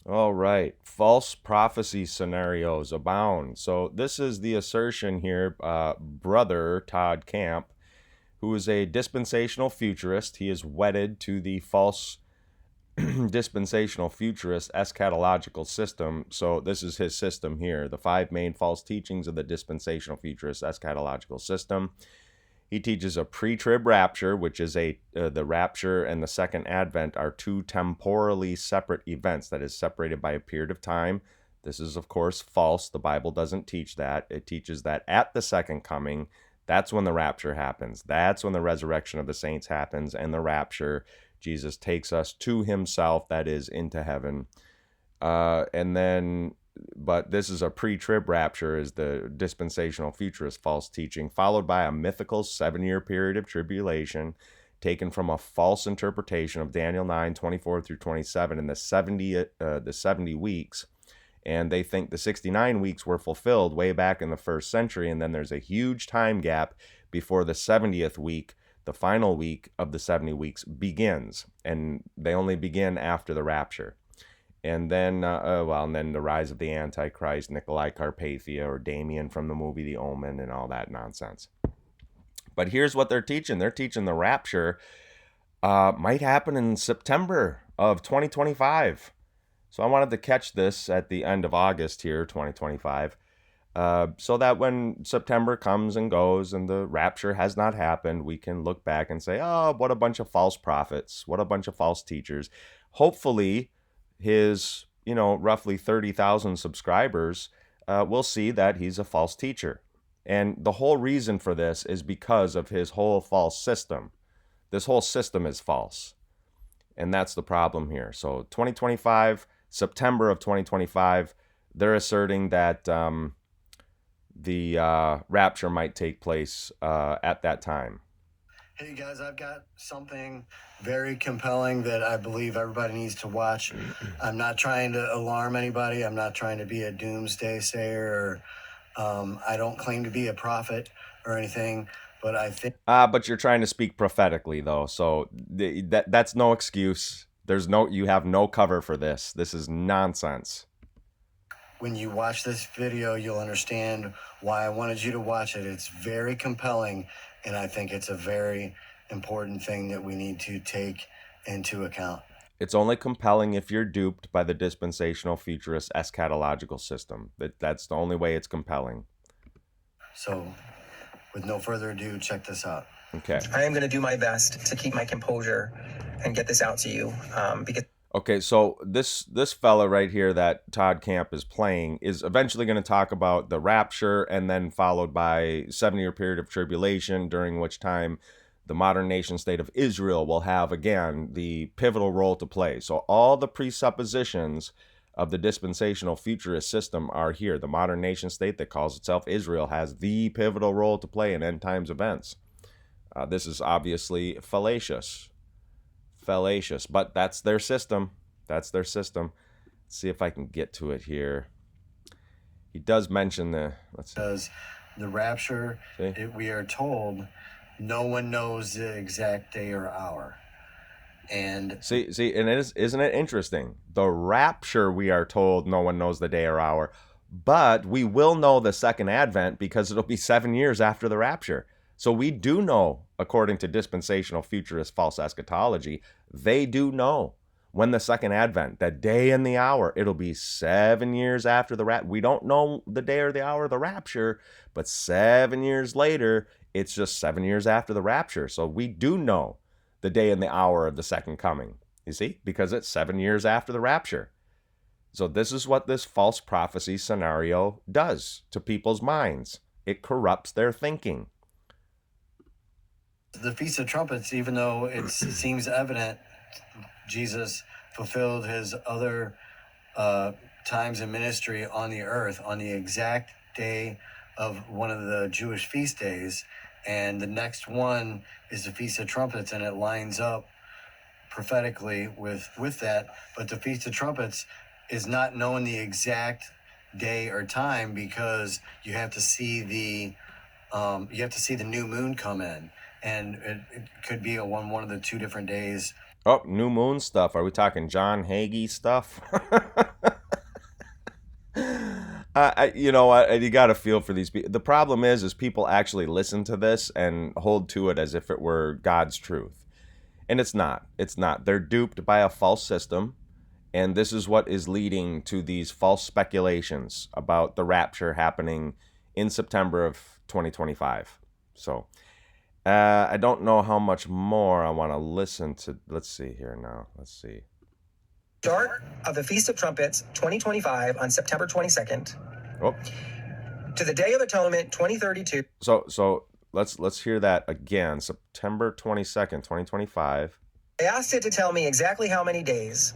All right. False prophecy scenarios abound. So this is the assertion here. Brother Todd Camp, who is a dispensational futurist, he is wedded to the false dispensational futurist eschatological system. So this is his system here. The five main false teachings of the dispensational futurist eschatological system. He teaches a pre-trib rapture, which is the rapture and the second advent are two temporally separate events that is separated by a period of time. This is, of course, false. The Bible doesn't teach that. It teaches that at the second coming, that's when the rapture happens. That's when the resurrection of the saints happens and the rapture. Jesus takes us to himself, that is, into heaven. But this is a pre-trib rapture, is the dispensational futurist false teaching, followed by a mythical 7-year period of tribulation taken from a false interpretation of Daniel 9:24 through 27 in the 70 weeks. And they think the 69 weeks were fulfilled way back in the first century, and then there's a huge time gap before the 70th week, the final week of the 70 weeks, begins. And they only begin after the rapture. And then, and then the rise of the Antichrist, Nikolai Carpathia, or Damien from the movie The Omen, and all that nonsense. But here's what they're teaching. They're teaching the rapture might happen in September of 2025. So I wanted to catch this at the end of August here, 2025, so that when September comes and goes and the rapture has not happened, we can look back and say, oh, what a bunch of false prophets, what a bunch of false teachers. Hopefully, his, roughly 30,000 subscribers will see that he's a false teacher. And the whole reason for this is because of his whole false system. This whole system is false. And that's the problem here. So 2025, September of 2025, they're asserting that the rapture might take place at that time. Hey guys, I've got something very compelling that I believe everybody needs to watch. I'm not trying to alarm anybody. I'm not trying to be a doomsday sayer, or I don't claim to be a prophet or anything, but I think... But you're trying to speak prophetically, though, so that's no excuse. You have no cover for this. This is nonsense. When you watch this video, you'll understand why I wanted you to watch it. It's very compelling, and I think it's a very important thing that we need to take into account. It's only compelling if you're duped by the dispensational futurist eschatological system. That's the only way it's compelling. So, with no further ado, check this out. Okay. I am going to do my best to keep my composure and get this out to you, because... Okay, so this fella right here that Todd Camp is playing is eventually going to talk about the rapture, and then followed by 7-year period of tribulation, during which time the modern nation state of Israel will have, again, the pivotal role to play. So all the presuppositions of the dispensational futurist system are here. The modern nation state that calls itself Israel has the pivotal role to play in end times events. This is obviously fallacious, but that's their system. Let's see if I can get to it here. He does mention the rapture. We are told no one knows the exact day or hour. And see, and isn't it interesting? The rapture, we are told no one knows the day or hour, but we will know the second advent because it'll be 7 years after the rapture. So we do know, according to dispensational futurist false eschatology, they do know when the second advent, the day and the hour, it'll be 7 years after the rapture. We don't know the day or the hour of the rapture, but 7 years later, it's just 7 years after the rapture. So we do know the day and the hour of the second coming, you see, because it's 7 years after the rapture. So this is what this false prophecy scenario does to people's minds. It corrupts their thinking. The Feast of Trumpets, even though it seems evident Jesus fulfilled his other times in ministry on the earth on the exact day of one of the Jewish feast days, and the next one is the Feast of Trumpets, and it lines up prophetically with that. But the Feast of Trumpets is not knowing the exact day or time, because you have to see the new moon come in. And it could be one of the two different days. Oh, new moon stuff. Are we talking John Hagee stuff? You know what? You got to feel for these people. The problem is people actually listen to this and hold to it as if it were God's truth. And it's not. It's not. They're duped by a false system. And this is what is leading to these false speculations about the rapture happening in September of 2025. So I don't know how much more I want to listen to. Let's see here now. Let's see. Start of the Feast of Trumpets 2025 on September 22nd. Oh. To the Day of Atonement 2032. So let's hear that again. September 22nd, 2025. I asked it to tell me exactly how many days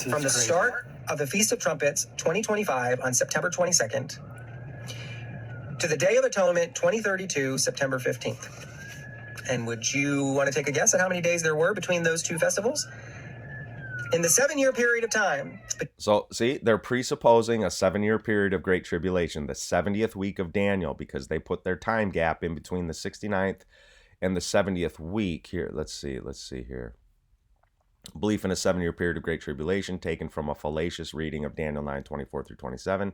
from the start of the Feast of Trumpets 2025 on September 22nd to the Day of Atonement 2032, September 15th. And would you want to take a guess at how many days there were between those two festivals? In the 7-year period of time. So, see, they're presupposing a 7-year period of Great Tribulation, the 70th week of Daniel, because they put their time gap in between the 69th and the 70th week. Here, let's see here. Belief in a 7-year period of Great Tribulation, taken from a fallacious reading of Daniel 9:24 through 27.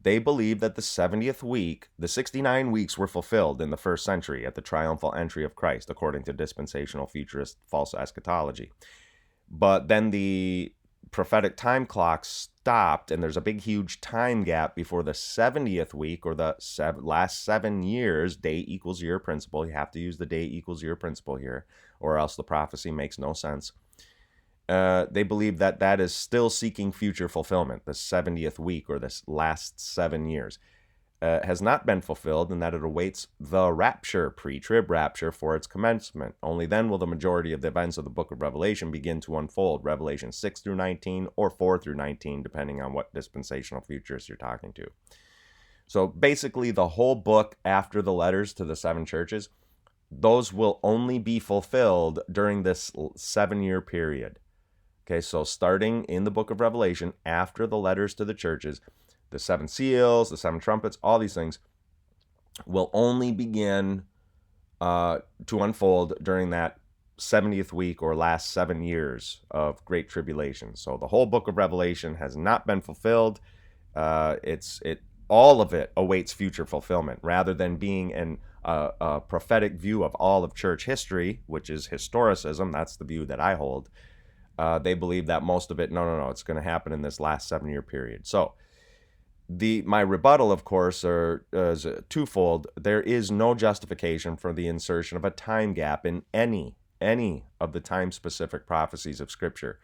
They believe that the 70th week, the 69 weeks were fulfilled in the first century at the triumphal entry of Christ, according to dispensational futurist false eschatology. But then the prophetic time clock stopped, and there's a big, huge time gap before the 70th week, or the last 7 years, day equals year principle. You have to use the day equals year principle here, or else the prophecy makes no sense. They believe that that is still seeking future fulfillment, the 70th week, or this last 7 years. Has not been fulfilled, and that it awaits the rapture, pre-trib rapture, for its commencement. Only then will the majority of the events of the book of Revelation begin to unfold, Revelation 6 through 19 or 4 through 19, depending on what dispensational futurists you're talking to. So basically the whole book after the letters to the 7 churches, those will only be fulfilled during this 7-year period. Okay, so starting in the book of Revelation, after the letters to the churches, the 7 seals, the 7 trumpets, all these things will only begin to unfold during that 70th week or last 7 years of Great Tribulation. So the whole book of Revelation has not been fulfilled. All of it awaits future fulfillment, rather than being a prophetic view of all of church history, which is historicism. That's the view that I hold. They believe that most of it, no, it's going to happen in this last 7-year period. So my rebuttal, of course, is twofold. There is no justification for the insertion of a time gap in any of the time-specific prophecies of Scripture.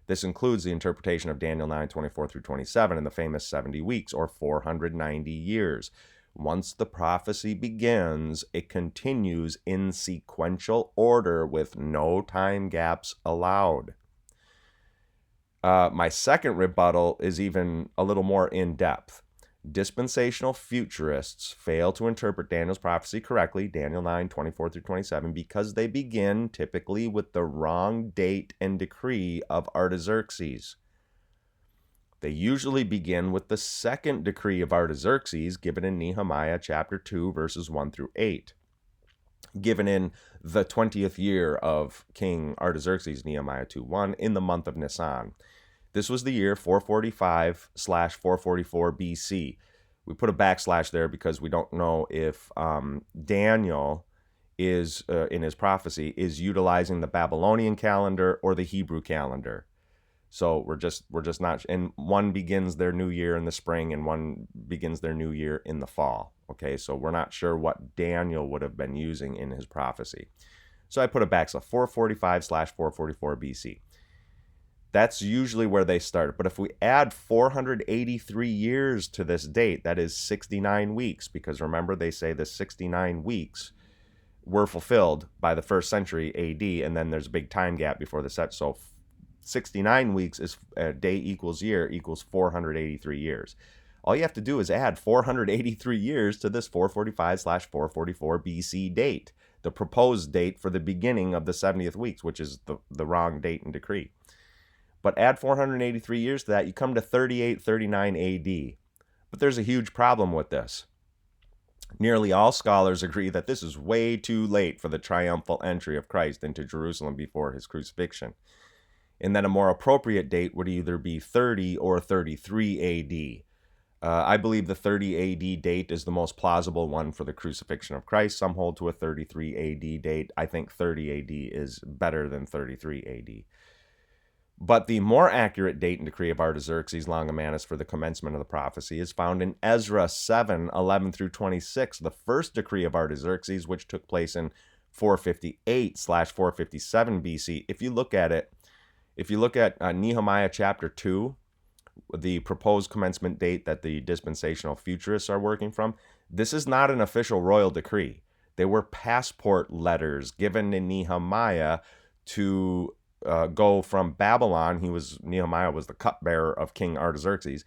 This includes the interpretation of Daniel 9:24 through 27 and the famous 70 weeks, or 490 years. Once the prophecy begins, it continues in sequential order with no time gaps allowed. My second rebuttal is even a little more in-depth. Dispensational futurists fail to interpret Daniel's prophecy correctly, Daniel 9:24 through 27, because they begin typically with the wrong date and decree of Artaxerxes. They usually begin with the second decree of Artaxerxes, given in Nehemiah chapter 2, verses 1 through 8. Given in the 20th year of King Artaxerxes, Nehemiah 2:1, in the month of Nisan. This was the year 445/444 BC. We put a backslash there because we don't know if Daniel is, in his prophecy, is utilizing the Babylonian calendar or the Hebrew calendar. So we're just not, and one begins their new year in the spring and one begins their new year in the fall. Okay, so we're not sure what Daniel would have been using in his prophecy. So I put a backslash, 445/444 BC. That's usually where they start. But if we add 483 years to this date, that is 69 weeks, because remember they say the 69 weeks were fulfilled by the first century AD, and then there's a big time gap before the set. So 69 weeks is day equals year equals 483 years. All you have to do is add 483 years to this 445/444 BC date, the proposed date for the beginning of the 70th weeks, which is the wrong date and decree. But add 483 years to that, you come to 3839 AD. But there's a huge problem with this. Nearly all scholars agree that this is way too late for the triumphal entry of Christ into Jerusalem before his crucifixion, and that a more appropriate date would either be 30 or 33 AD. I believe the 30 AD date is the most plausible one for the crucifixion of Christ. Some hold to a 33 AD date. I think 30 AD is better than 33 AD. But the more accurate date and decree of Artaxerxes Longimanus for the commencement of the prophecy is found in Ezra 7, 11 through 26, the first decree of Artaxerxes, which took place in 458/457 BC. If you look at Nehemiah chapter 2, the proposed commencement date that the dispensational futurists are working from, this is not an official royal decree. They were passport letters given to Nehemiah to go from Babylon. Nehemiah was the cupbearer of King Artaxerxes,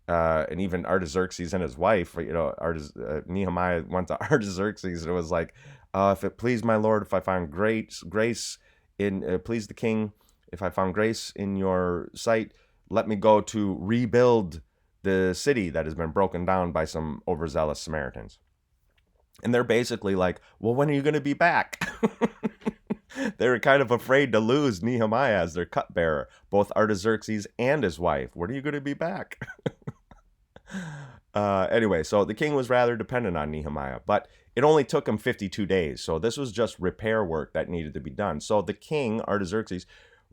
and even Artaxerxes and his wife. Nehemiah went to Artaxerxes and it was like, if it please my lord, if I found grace in please the king, if I found grace in your sight, let me go to rebuild the city that has been broken down by some overzealous Samaritans. And they're basically like, well, when are you going to be back? They were kind of afraid to lose Nehemiah as their cupbearer, both Artaxerxes and his wife. When are you going to be back? Anyway, so the king was rather dependent on Nehemiah, but it only took him 52 days. So this was just repair work that needed to be done. So the king, Artaxerxes,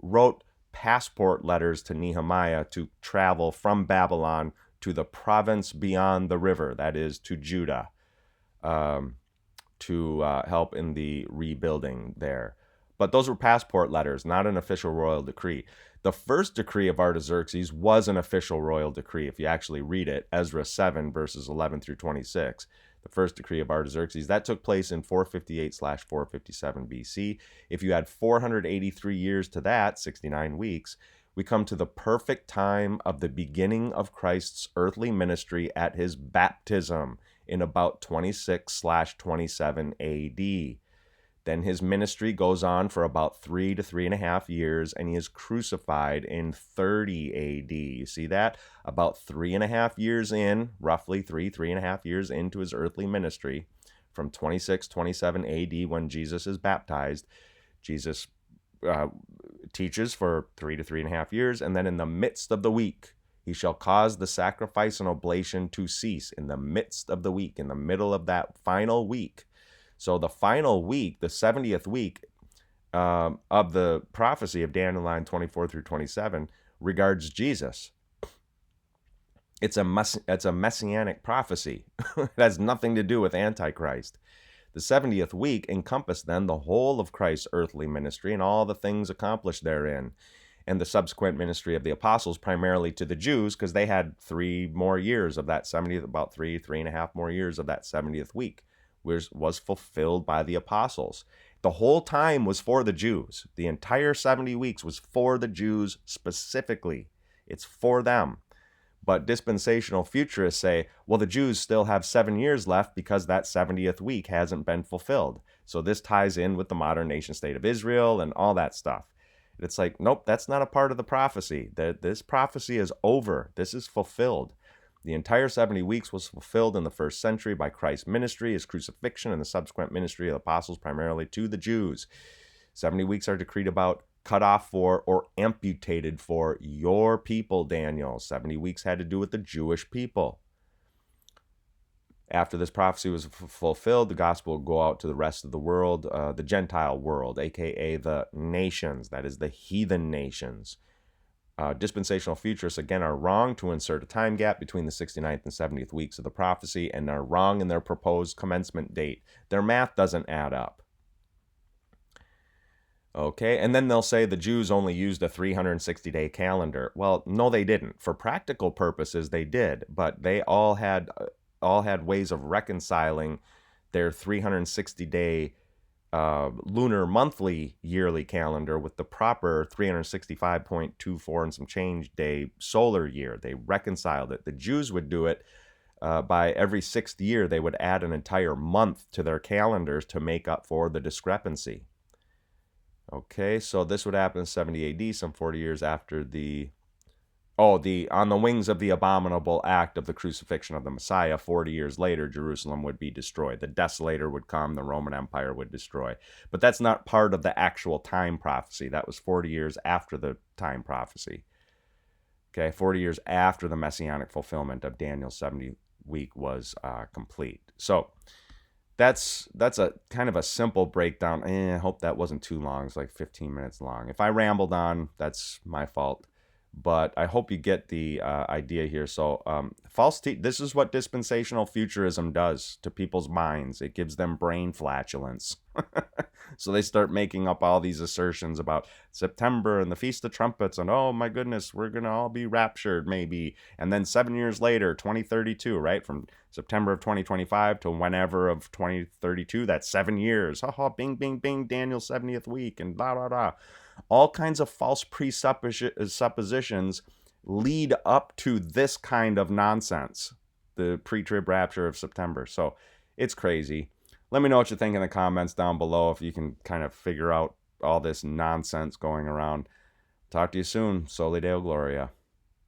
wrote passport letters to Nehemiah to travel from Babylon to the province beyond the river, that is, to Judah, to help in the rebuilding there. But those were passport letters, not an official royal decree. The first decree of Artaxerxes was an official royal decree. If you actually read it, Ezra 7, verses 11 through 26, the first decree of Artaxerxes, that took place in 458/457 BC. If you add 483 years to that, 69 weeks, we come to the perfect time of the beginning of Christ's earthly ministry at his baptism in about 26/27 AD. Then his ministry goes on for about 3 to 3.5 years, and he is crucified in 30 AD. You see that? About 3.5 years in, roughly 3.5 years into his earthly ministry, from 26/27 AD when Jesus is baptized. Jesus teaches for 3 to 3.5 years, and then in the midst of the week, he shall cause the sacrifice and oblation to cease. In the midst of the week, in the middle of that final week. So the final week, the 70th week of the prophecy of Daniel 9, 24 through 27 regards Jesus. It's a messianic prophecy. It has nothing to do with Antichrist. The 70th week encompassed then the whole of Christ's earthly ministry and all the things accomplished therein, and the subsequent ministry of the apostles, primarily to the Jews, because they had 3 more years of that 70th, about 3.5 more years of that 70th week. Was fulfilled by the apostles. The whole time was for the Jews. The entire 70 weeks was for the Jews specifically. It's for them. But dispensational futurists say, well, the Jews still have 7 years left because that 70th week hasn't been fulfilled. So this ties in with the modern nation state of Israel and all that stuff. It's like, nope, that's not a part of the prophecy. This prophecy is over. This is fulfilled. The entire 70 weeks was fulfilled in the first century by Christ's ministry, his crucifixion, and the subsequent ministry of the apostles, primarily to the Jews. 70 weeks are decreed about, cut off for, or amputated for your people, Daniel. 70 weeks had to do with the Jewish people. After this prophecy was fulfilled, the gospel would go out to the rest of the world, the Gentile world, aka the nations, that is the heathen nations. Dispensational futurists, again, are wrong to insert a time gap between the 69th and 70th weeks of the prophecy, and are wrong in their proposed commencement date. Their math doesn't add up. Okay, and then they'll say the Jews only used a 360-day calendar. Well, no, they didn't. For practical purposes, they did, but they all had ways of reconciling their 360-day lunar monthly yearly calendar with the proper 365.24 and some change day solar year. They reconciled it. The Jews would do it by every 6th year. They would add an entire month to their calendars to make up for the discrepancy. Okay, so this would happen in 70 AD, some 40 years after on the wings of the abominable act of the crucifixion of the Messiah, 40 years later, Jerusalem would be destroyed. The desolator would come, the Roman Empire would destroy. But that's not part of the actual time prophecy. That was 40 years after the time prophecy. Okay, 40 years after the messianic fulfillment of Daniel's 70 week was complete. So that's a kind of a simple breakdown. I hope that wasn't too long. It's like 15 minutes long. If I rambled on, that's my fault. But I hope you get the idea here. So this is what dispensational futurism does to people's minds. It gives them brain flatulence. So they start making up all these assertions about September and the Feast of Trumpets, and oh my goodness, we're going to all be raptured maybe. And then 7 years later, 2032, right? From September of 2025 to whenever of 2032, that's 7 years. Ha ha, bing, bing, bing, Daniel's 70th week, and blah, blah, blah. All kinds of false presuppositions lead up to this kind of nonsense, the pre-trib rapture of September. So it's crazy. Let me know what you think in the comments down below if you can kind of figure out all this nonsense going around. Talk to you soon. Soli Deo Gloria.